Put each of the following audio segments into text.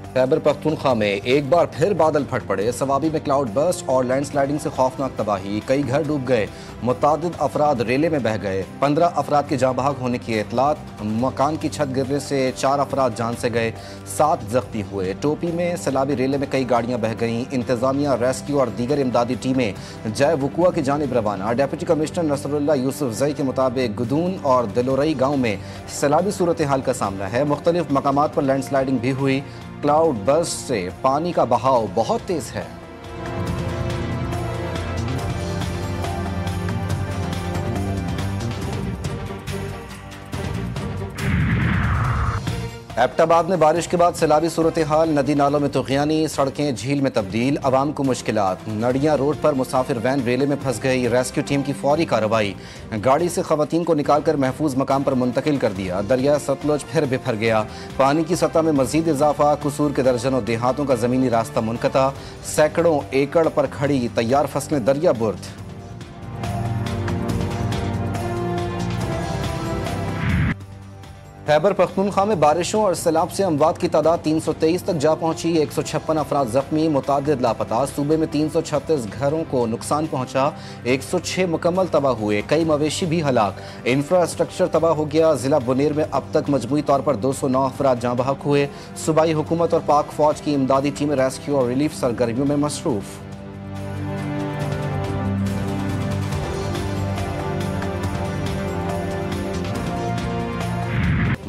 खैबर पख्तूनख्वा में एक बार फिर बादल फट पड़े। सवाबी में क्लाउड बर्स्ट और लैंडस्लाइडिंग से खौफनाक तबाही, कई घर डूब गए, मुतादिद अफराद रेले में बह गए। 15 अफराद के जाँ बहक होने की इतलात। मकान की छत गिरने से 4 अफराद जान से गए, 7 जख्मी हुए। टोपी में सैलाबी रेले में कई गाड़ियां बह गईं। इंतजामिया, रेस्क्यू और दीगर इमदादी टीमें जय वकुआ की जानिब रवाना। डिप्टी कमिश्नर नसरुल्लाह यूसुफ जई के मुताबिक गुदून और दिलोरई गाँव में सैलाबी सूरत हाल का सामना है। मुख्तलिफ मकामात पर लैंडस्लाइडिंग भी हुई। क्लाउड बर्स्ट से पानी का बहाव बहुत तेज है। एबटाबाद में बारिश के बाद सैलाबी सूरत हाल, नदी नालों में तुग़यानी, सड़कें झील में तब्दील, अवाम को मुश्किलात। नड़िया रोड पर मुसाफिर वैन रेले में फंस गई, रेस्क्यू टीम की फौरी कार्रवाई। गाड़ी से खवातीन को निकालकर महफूज मकाम पर मुंतकिल कर दिया। दरिया सतलुज फिर बिफर गया, पानी की सतह में मजीद इजाफा। कसूर के दर्जनों देहातों का ज़मीनी रास्ता मुनक़ता, सैकड़ों एकड़ पर खड़ी तैयार फसलें दरिया बुर्द। खैबर पख्तूनख्वा में बारिशों और सैलाब से अमवात की तादाद 323 तक जा पहुंची। 156 अफराद जख्मी, मुतादिद लापता। सूबे में 336 घरों को नुकसान पहुंचा, 106 मुकम्मल तबाह हुए, कई मवेशी भी हलाक। इंफ्रास्ट्रक्चर तबाह हो गया। जिला बुनेर में अब तक मजमूई तौर पर 209 अफराद जाँ बहक हुए। सूबाई हुकूमत और पाक फौज की इमदादी टीमें रेस्क्यू और रिलीफ सरगर्मियों में मसरूफ।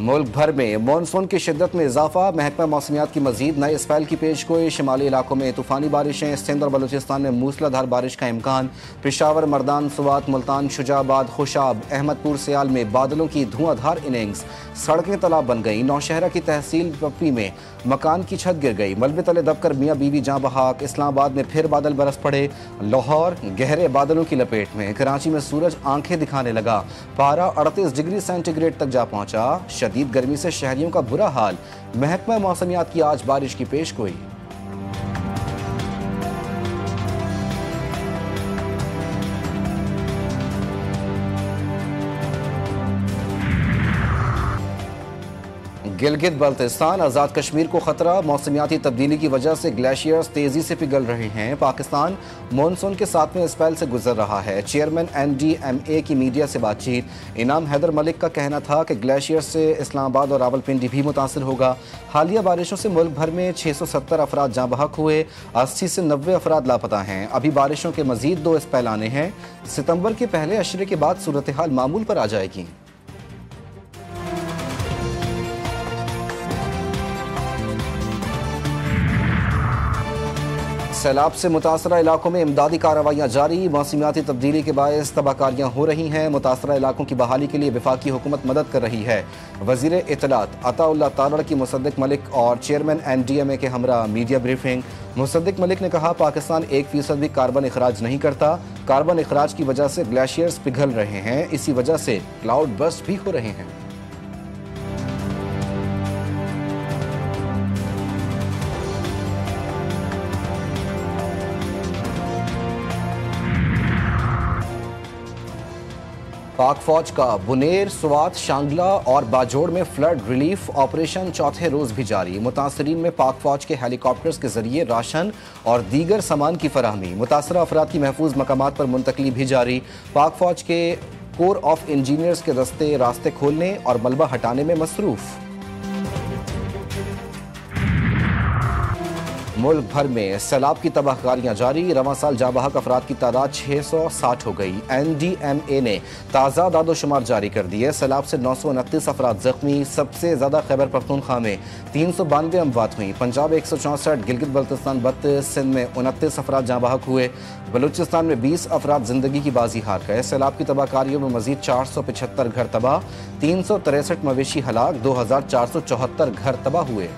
मुल्क भर में मानसून की शिद्दत में इजाफा। महकमा मौसमियात की मजीद नए स्पेल की पेशगोई। शिमाली इलाकों में तूफानी बारिशें, सिंध और बलूचिस्तान में मूसलाधार बारिश का इम्कान। पेशावर, मर्दान, सुवात, मुल्तान, शुजाबाद, खुशाब, अहमदपुर, सियाल में बादलों की धुआंधार इनिंग्स। सड़कें तालाब बन गई। नौशहरा की तहसील पप्पी में मकान की छत गिर गई। मलबे तले दबकर मियाँ बीवी जाँ बहक। इस्लामाबाद में फिर बादल बरस पड़े। लाहौर गहरे बादलों की लपेट में। कराची में सूरज आंखें दिखाने लगा। पारा 38 डिग्री सेंटीग्रेड तक जा पहुंचा। शदीद गर्मी से शहरियों का बुरा हाल। महकमा मौसमियात की आज बारिश की पेशगोई। गिलगित बल्तिस्तान, आज़ाद कश्मीर को खतरा। मौसमियाती तब्दीली की वजह से ग्लेशियर्स तेजी से पिघल रहे हैं। पाकिस्तान मानसून के 7वें स्पेल से गुजर रहा है। चेयरमैन NDMA की मीडिया से बातचीत। इनाम हैदर मलिक का कहना था कि ग्लेशियर से इस्लामाबाद और रावलपिंडी भी मुतासिर होगा। हालिया बारिशों से मुल्क भर में 670 अफराद जाँ बहक हुए, 80 से 90 अफराद लापता हैं। अभी बारिशों के मजीद 2 स्पेल आने हैं। सितंबर के पहले अशरे के बाद सूरत हाल मामूल पर आ जाएगी। सैलाब से मुतासरा इलाकों में इमदादी कार्रवाइयाँ जारी। मौसमियाती तब्दीली के बायस तबाहकारियाँ हो रही हैं। मुतासरा इलाकों की बहाली के लिए वफाकी हुकूमत मदद कर रही है। वज़ीर इत्तलात अताउल्लाह तारड़ की मुसद्दिक मलिक और चेयरमैन NDMA के हमरा मीडिया ब्रीफिंग। मुसद्दिक मलिक ने कहा, पाकिस्तान 1% भी कार्बन अखराज नहीं करता। कार्बन अखराज की वजह से ग्लेशियर्स पिघल रहे हैं, इसी वजह से क्लाउड बर्स्ट भी हो रहे हैं। पाक फौज का बुनेर, स्वात, शांगला और बाजोड़ में फ्लड रिलीफ ऑपरेशन चौथे रोज भी जारी। मुतासरीन में पाक फौज के हेलीकॉप्टर्स के जरिए राशन और दीगर सामान की फराहमी। मुतासरा अफराद की महफूज मकामात पर मुंतकली भी जारी। पाक फौज के कोर ऑफ इंजीनियर्स के दस्ते रास्ते खोलने और मलबा हटाने में मसरूफ। मुल्क भर में सैलाब की तबाहकारियाँ जारी। रवां साल जाँ बहक अफराद की तादाद 660 हो गई। NDMA ने ताज़ा दादोशुमार जारी कर दिए। सैलाब से 929 अफराद जख्मी। सबसे ज़्यादा खैबर पख्तूनख्वा में 392 अमवात हुई। पंजाब 164, गिलगित बल्तिस्तान 32, सिंध में 29 अफराद जाँ बहक हुए। बलूचिस्तान में 20 अफराद जिंदगी की बाजी हार गए। सैलाब की तबाहकारियों में मजीद 475 घर तबाह, 363 मवेशी हलाक, 2474 घर तबाह हुए।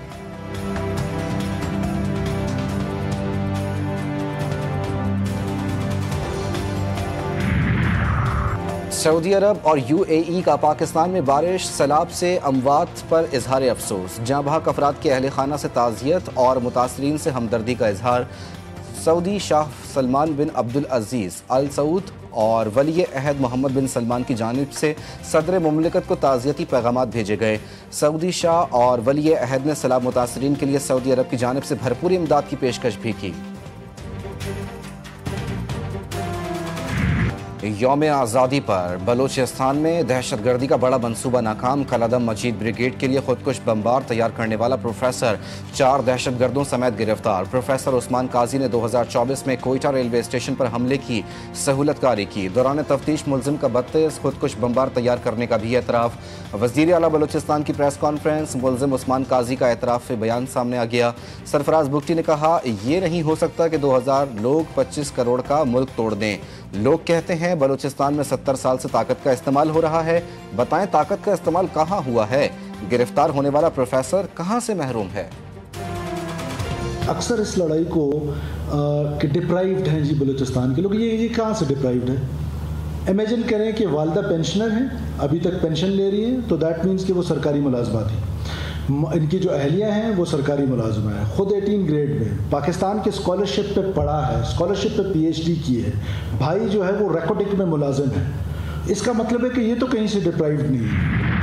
सऊदी अरब और UAE का पाकिस्तान में बारिश, सैलाब से अमवात पर इजहार अफसोस। जाँ बहक अफराद के अहल खाना से ताज़ियत और मुतासरीन से हमदर्दी का इजहार। सऊदी शाह सलमान बिन अब्दुल अजीज़ अल सऊद और वली अहद मोहम्मद बिन सलमान की जानिब से सदर मुमलिकत को ताज़ियती पैगामात भेजे गए। सऊदी शाह और वली अहद ने सैलाब मुतासरीन के लिए सऊदी अरब की जानिब से भरपूर इमदाद की पेशकश भी की। यौम आज़ादी पर बलूचिस्तान में दहशतगर्दी का बड़ा मंसूबा नाकाम। कलादम मजीद ब्रिगेड के लिए खुदकुश बमबार तैयार करने वाला प्रोफेसर 4 दहशतगर्दों समेत गिरफ्तार। प्रोफेसर उस्मान काजी ने 2024 में कोयटा रेलवे स्टेशन पर हमले की सहूलतकारी की। दौरान तफ्तीश मुलजिम का 32 खुदकुश बमबार तैयार करने का भी एतराफ़। वज़ीर आला बलूचिस्तान की प्रेस कॉन्फ्रेंस, मुलजिम उस्मान काजी का एतराफ़ बयान सामने आ गया। सरफराज बुगटी ने कहा, ये नहीं हो सकता कि 2000 लोग 25 करोड़ का मुल्क तोड़ दें। लोग कहते हैं बलूचिस्तान में 70 साल से ताकत का इस्तेमाल हो रहा है, बताएं ताकत का इस्तेमाल कहाँ हुआ है? गिरफ्तार होने वाला प्रोफेसर कहाँ से महरूम है? अक्सर इस लड़ाई को कि डिप्राइव्ड हैं जी बलूचिस्तान के लोग, ये कहाँ से डिप्राइव्ड है? इमेजिन करें कि वालदा पेंशनर हैं, अभी तक पेंशन ले रही हैं, तो दैट मीन्स कि वो सरकारी मुलाजमा थी। इनकी जो अहलिया हैं वो सरकारी मुलाजमा है, ख़ुद 18 ग्रेड में पाकिस्तान के स्कॉलरशिप पे पढ़ा है, स्कॉलरशिप पे PhD की है। भाई जो है वो रेकोटिक में मुलाजिम है। इसका मतलब है कि ये तो कहीं से डिप्राइव्ड नहीं है।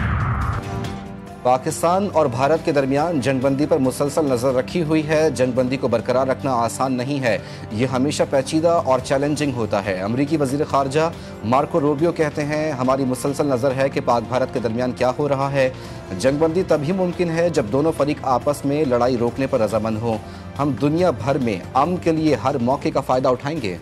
पाकिस्तान और भारत के दरमियान जंगबंदी पर मुसलसल नज़र रखी हुई है। जंगबंदी को बरकरार रखना आसान नहीं है, ये हमेशा पेचीदा और चैलेंजिंग होता है। अमरीकी वज़ीर ख़ारजा मार्को रूबियो कहते हैं, हमारी मुसलसल नज़र है कि पाक भारत के दरमियान क्या हो रहा है। जंगबंदी तभी मुमकिन है जब दोनों फरीक आपस में लड़ाई रोकने पर रजामंद हों। हम दुनिया भर में अमन के लिए हर मौके का फ़ायदा उठाएंगे।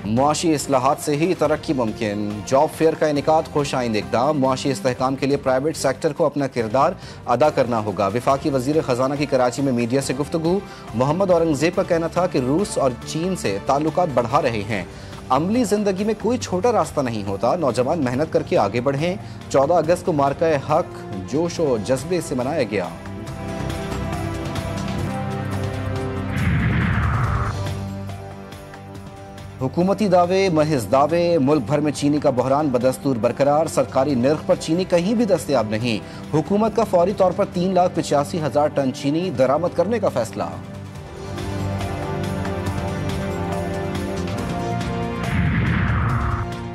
मुआशी इस्लाहात से ही तरक्की मुमकिन। जॉब फेयर का इनेकाद खुशाइंद इक़दाम। मुआशी इस्तेहकाम के लिए प्राइवेट सेक्टर को अपना किरदार अदा करना होगा। वफाकी वज़ीर ख़जाना की कराची में मीडिया से गुफ्तगू। मोहम्मद औरंगज़ेब का कहना था कि रूस और चीन से ताल्लुकात बढ़ा रहे हैं। अमली ज़िंदगी में कोई छोटा रास्ता नहीं होता, नौजवान मेहनत करके आगे बढ़ें। 14 अगस्त को मार्का हक जोश और जज्बे से मनाया गया। हुकूमती दावे महज दावे। मुल्क भर में चीनी का बहरान बदस्तूर बरकरार। सरकारी निर्ख पर चीनी कहीं भी दस्तयाब नहीं। हुकूमत का फौरी तौर पर 3,85,000 टन चीनी दरामद करने का फैसला।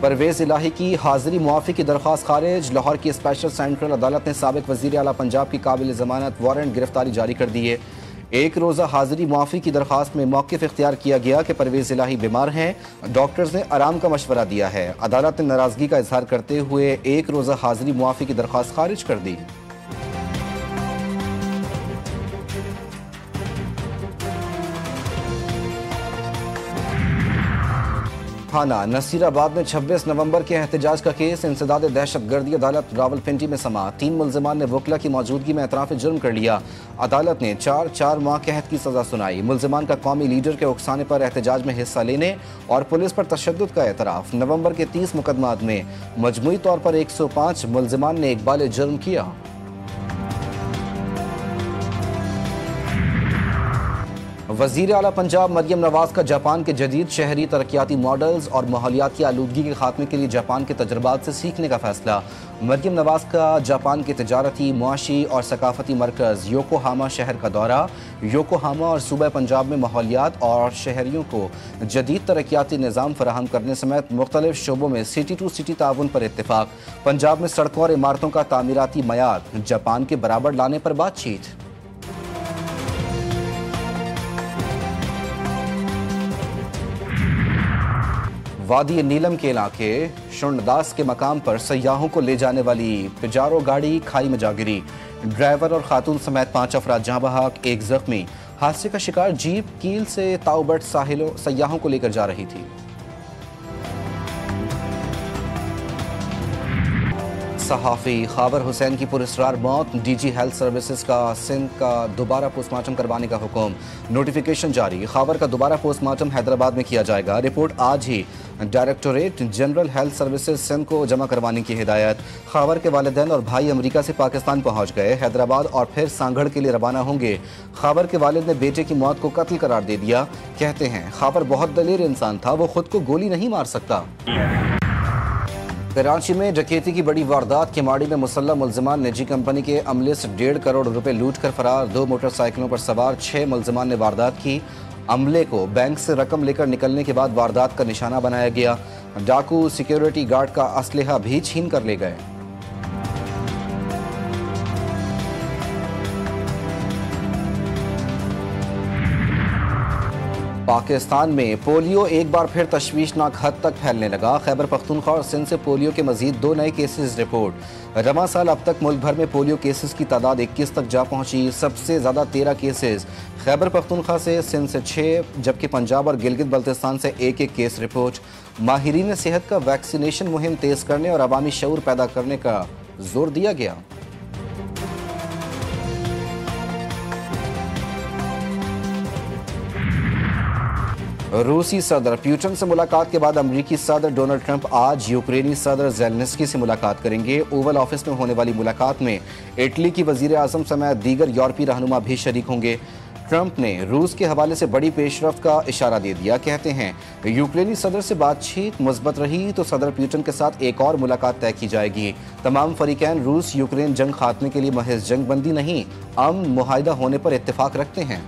परवेज इलाही की हाजिरी मुआफ़ी की दरख्वास्त खारिज। लाहौर की स्पेशल सेंट्रल अदालत ने साबिक वज़ीर आला पंजाब की काबिल ज़मानत वारंट गिरफ्तारी जारी कर दी है। एक रोज़ा हाजिरी मुआफ़ी की दरख्वास्त में मौक़िफ़ इख्तियार किया गया कि परवेज़ इलाही बीमार हैं। डॉक्टर्स ने आराम का मशवरा दिया है। अदालत ने नाराज़गी का इजहार करते हुए एक रोज़ा हाजिरी मुआफ़ी की दरख्वास्त खारिज कर दी। थाना नसीराबाद में 26 नवंबर के एहतजाज का केस। इंसदाद दहशतगर्दी अदालत रावलपिंडी में समा। 3 मुल्जिमान ने वकला की मौजूदगी में एतराफ़ जुर्म कर लिया। अदालत ने 4 माह कैद की सज़ा सुनाई। मुल्जिमान का कौमी लीडर के उकसाने पर एहतजाज में हिस्सा लेने और पुलिस पर तशद्दुद का एतराफ़। नवंबर के 30 मुकदमात में मजमूई तौर पर 105 मुल्जिमान ने इकबाल जुर्म किया। वज़ीर आला पंजाब मरियम नवाज का जापान के जदीद शहरी तरक्याती मॉडल्स और माहौलियात की आलूदगी के खात्मे के लिए जापान के तजुर्बात से सीखने का फैसला। मरियम नवाज का जापान के तजारती, मुआशी और सकाफती मरकज़ योकोहामा शहर का दौरा। योकोहामा और सूबा पंजाब में माहौलियात और शहरियों को जदीद तरक्याती निज़ाम फराहम करने समेत मुख्तलिफ शोबों में सिटी टू सिटी ताउन पर इत्तेफाक। पंजाब में सड़कों और इमारतों का तामीराती मयार जापान के बराबर लाने पर बातचीत। वादी नीलम के इलाके शुंडदास के मकाम पर सयाहों को ले जाने वाली पिजारो गाड़ी खाई में जा गिरी। ड्राइवर और खातून समेत 5 अफराद जहां बहक, 1 जख्मी। हादसे का शिकार जीप कील से ताउबट साहिलों सयाहों को लेकर जा रही थी। सहाफ़ी खाबर हुसैन की पुरस्कार मौत। DG हेल्थ सर्विसेज का सिंध का दोबारा पोस्टमार्टम करवाने का हुक्म। नोटिफिकेशन जारी। खाबर का दोबारा पोस्टमार्टम हैदराबाद में किया जाएगा। रिपोर्ट आज ही directorate general health services Sindh को जमा करवाने की हिदायत। खाबर के वालिदैन और भाई अमेरिका से पाकिस्तान पहुंच गए। हैदराबाद और फिर सांगड़ के लिए रवाना होंगे। खाबर के वालिद ने बेटे की मौत को कत्ल करार दे दिया। कहते हैं खाबर बहुत दलेर इंसान था, वो खुद को गोली नहीं मार सकता। कराची में डकैती की बड़ी वारदात। किमाड़ी में मुसल्लह मुल्जिमान निजी कंपनी के अमले से 1.5 करोड़ रुपए लूट कर फरार। 2 मोटरसाइकिलों पर सवार 6 मुल्जिमान ने वारदात की। अमले को बैंक से रकम लेकर निकलने के बाद वारदात का निशाना बनाया गया। डाकू सिक्योरिटी गार्ड का असलहा भी छीन कर ले गए। पाकिस्तान में पोलियो एक बार फिर तशवीशनाक हद तक फैलने लगा। खैबर पख्तूनख्वा और सिंध से पोलियो के मजीद 2 नए केसेस रिपोर्ट। रवां साल अब तक मुल्क भर में पोलियो केसेस की तादाद 21 तक जा पहुंची। सबसे ज़्यादा 13 केसेस खैबर पख्तूनख्वा से, सिंध से 6, जबकि पंजाब और गिलगित बल्तिस्तान से 1-1 केस रिपोर्ट। माहिरीन सेहत का वैक्सीनेशन मुहिम तेज़ करने और अवामी शऊर पैदा करने का जोर दिया गया। रूसी सदर पुतिन से मुलाकात के बाद अमरीकी सदर डोनाल्ड ट्रंप आज यूक्रेनी सदर ज़ेलेंस्की से मुलाकात करेंगे। ओवल ऑफिस में होने वाली मुलाकात में इटली की वजीर आज़म समेत दीगर यूरोपीय रहनुमा भी शरीक होंगे। ट्रंप ने रूस के हवाले से बड़ी पेशरफ्त का इशारा दे दिया। कहते हैं यूक्रेनी सदर से बातचीत मुस्बत रही तो सदर पुतिन के साथ एक और मुलाकात तय की जाएगी। तमाम फरीकैन रूस यूक्रेन जंग खात्मे के लिए महज जंग बंदी नहीं, अमन मुआहिदा होने पर इत्तेफाक रखते हैं।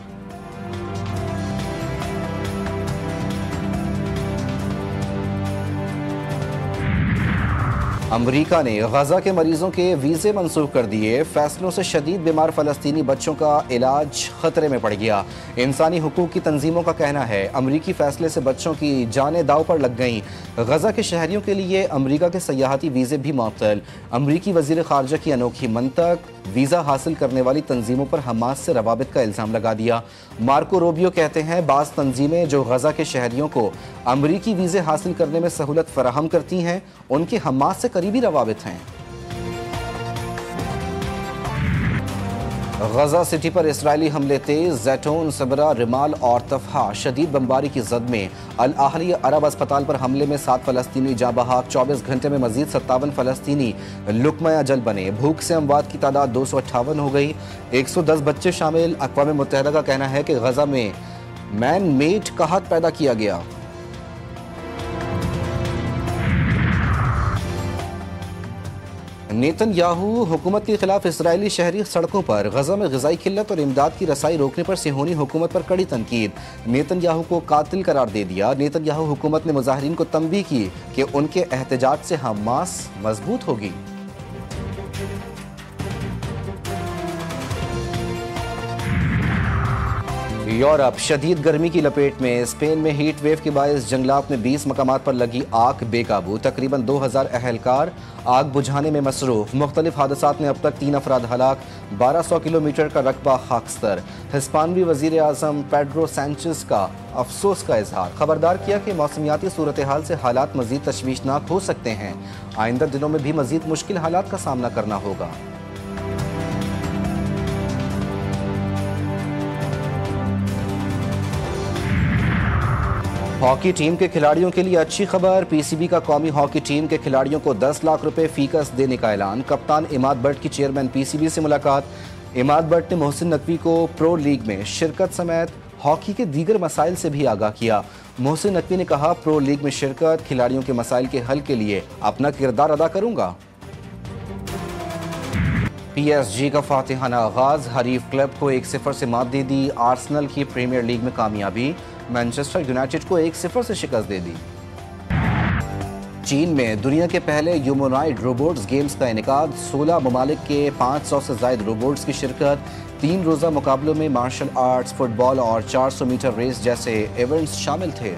अमरीका ने गजा के मरीजों के वीज़े मंसूख कर दिए। फैसलों से शदीद बीमार फ़लस्तीनी बच्चों का इलाज खतरे में पड़ गया। इंसानी हुकूक की तंजीमों का कहना है अमरीकी फैसले से बच्चों की जानें दाव पर लग गईं। गजा के शहरियों के लिए अमरीका के सयाहती वीज़े भी मुअत्तल। अमरीकी वज़ीर ख़ारजा की अनोखी मंतक, वीज़ा हासिल करने वाली तंजीमों पर हमास से रवाबित का इल्ज़ाम लगा दिया। मार्को रूबियो कहते हैं बाज़ तंजीमें जो गजा के शहरियों को अमरीकी वीज़े हासिल करने में सहूलत फराहम करती हैं, उनके हमास से करीबी रवाबित हैं। गजा सिटी पर इसराइली हमले तेज। जैतून, सबरा, रिमाल और तफहा शदीद बमबारी की जद में। अल आहली अरब अस्पताल पर हमले में 7 फ़लस्तीनी जाँ बहक। 24 घंटे में मजीद 57 फ़लस्तीनी लुकमा अजल बने। भूख से अमवात की तादाद 258 हो गई। 110 बच्चे शामिल। अक़वाम मुत्तहिदा का कहना है कि गजा में मैन मेड कहत पैदा किया गया। नेतन्याहू हुकूमत के खिलाफ इसराइली शहरी सड़कों पर। गजा में ग़िज़ाई किल्लत और इमदाद की रसाई रोकने पर सिहोनी हुकूमत पर कड़ी तनकीद। नेतन्याहू को कातिल करार दे दिया। नेतन्याहू हुकूमत ने मुज़ाहिरीन को तंबीह की कि उनके एहतजाज से हमास मजबूत होगी। यूरोप शदीद गर्मी की लपेट में। स्पेन में हीट वेव के बायस जंगलात में 20 मकामात पर लगी आग बेकाबू। तकरीबन 2000 अहलकार आग बुझाने में मसरूफ। मुख्तलिफ हादसात में अब तक 3 अफराद हलाक। 1200 किलोमीटर का रकबा खाकस्तर। हिस्पानवी वजीर आज़म पेड्रो सैंचेज का अफसोस का इजहार। खबरदार किया कि मौसमियाती सूरत हाल से हालात मजीद तशवीशनाक हो सकते हैं। आइंदा दिनों में भी मजीद मुश्किल हालात का सामना करना होगा। हॉकी टीम के खिलाड़ियों के लिए अच्छी खबर। पीसीबी का कौमी हॉकी टीम के खिलाड़ियों को 10 लाख रुपए फीकस देने का ऐलान। कप्तान इमाद बट की चेयरमैन पीसीबी से मुलाकात। इमाद बट ने मोहसिन नकवी को प्रो लीग में शिरकत समेत हॉकी के दीगर मसाइल से भी आगाह किया। मोहसिन नकवी ने कहा प्रो लीग में शिरकत खिलाड़ियों के मसाइल के हल के लिए अपना किरदार अदा करूंगा। पीएसजी का फातिहाना आगाज। हरीफ क्लब को 1-0 से मात दे दी। आर्सेनल की प्रीमियर लीग में कामयाबी। मैनचेस्टर यूनाइटेड को 1-0 से शिकस्त दे दी। चीन में दुनिया के पहले ह्यूमनॉइड रोबोट्स गेम्स का इनेकाद। 16 ममालिक के 500 से ज़ायद रोबोट्स की शिरकत। 3 रोज़ा मुकाबलों में मार्शल आर्ट्स, फुटबॉल और 400 मीटर रेस जैसे इवेंट्स शामिल थे।